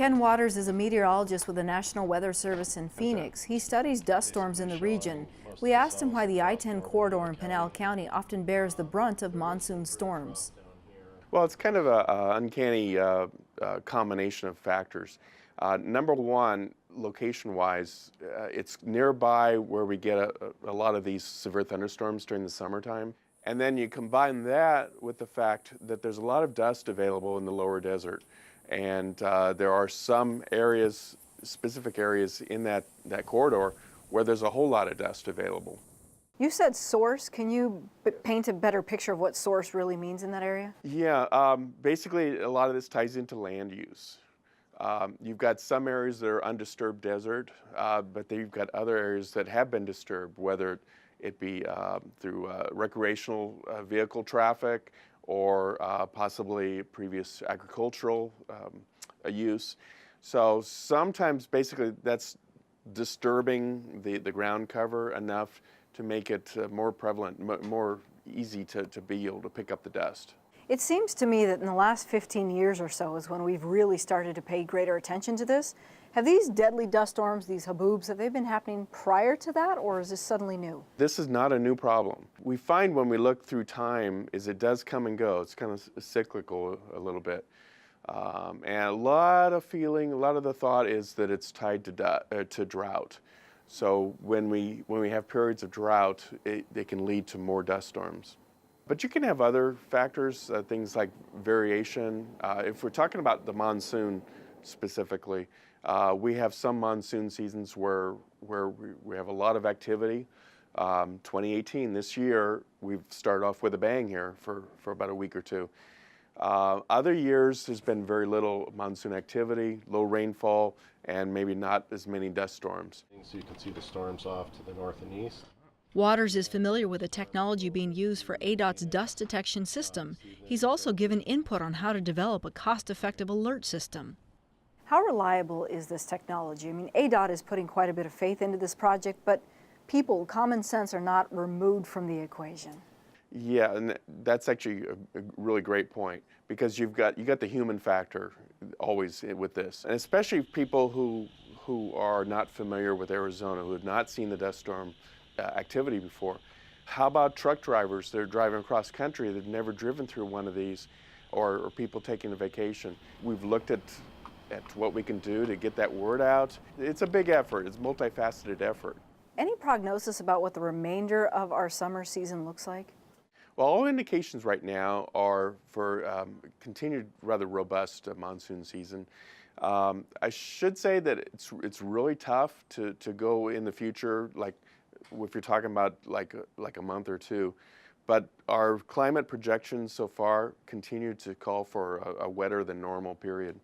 Ken Waters is a meteorologist with the National Weather Service in Phoenix. He studies dust storms in the region. We asked him why the I-10 corridor in Pinal County often bears the brunt of monsoon storms. Well, it's kind of an uncanny combination of factors. Number one, location-wise, it's nearby where we get a lot of these severe thunderstorms during the summertime. And then you combine that with the fact that there's a lot of dust available in the lower desert. And there are some areas, specific areas in that corridor where there's a whole lot of dust available. You said source. Can you paint a better picture of what source really means in that area? Yeah, basically a lot of this ties into land use. You've got some areas that are undisturbed desert, but then you've got other areas that have been disturbed, whether it be through recreational vehicle traffic or possibly previous agricultural use. So sometimes basically that's disturbing the ground cover enough to make it more prevalent, more easy to be able to pick up the dust. It seems to me that in the last 15 years or so is when we've really started to pay greater attention to this. Have these deadly dust storms, these haboobs, have they been happening prior to that, or is this suddenly new? This is not a new problem. We find when we look through time is it does come and go. It's kind of cyclical a little bit. And a lot of the thought is that it's tied to drought. So when we have periods of drought, they can lead to more dust storms. But you can have other factors, things like variation. If we're talking about the monsoon specifically, we have some monsoon seasons where we have a lot of activity. 2018, this year, we've started off with a bang here for about a week or two. Other years, there's been very little monsoon activity, low rainfall, and maybe not as many dust storms. So you can see the storms off to the north and east. Waters is familiar with the technology being used for ADOT's dust detection system. He's also given input on how to develop a cost-effective alert system. How reliable is this technology? I mean, ADOT is putting quite a bit of faith into this project, but people, common sense, are not removed from the equation. Yeah, and that's actually a really great point, because you got the human factor always with this, and especially people who are not familiar with Arizona, who have not seen the dust storm activity before. How about truck drivers that are driving across country that have never driven through one of these, or people taking a vacation? We've looked at what we can do to get that word out. It's a big effort. It's a multifaceted effort. Any prognosis about what the remainder of our summer season looks like? Well, all indications right now are for continued rather robust monsoon season. I should say that it's really tough to go in the future, like if you're talking about like a month or two. But our climate projections so far continue to call for a wetter than normal period.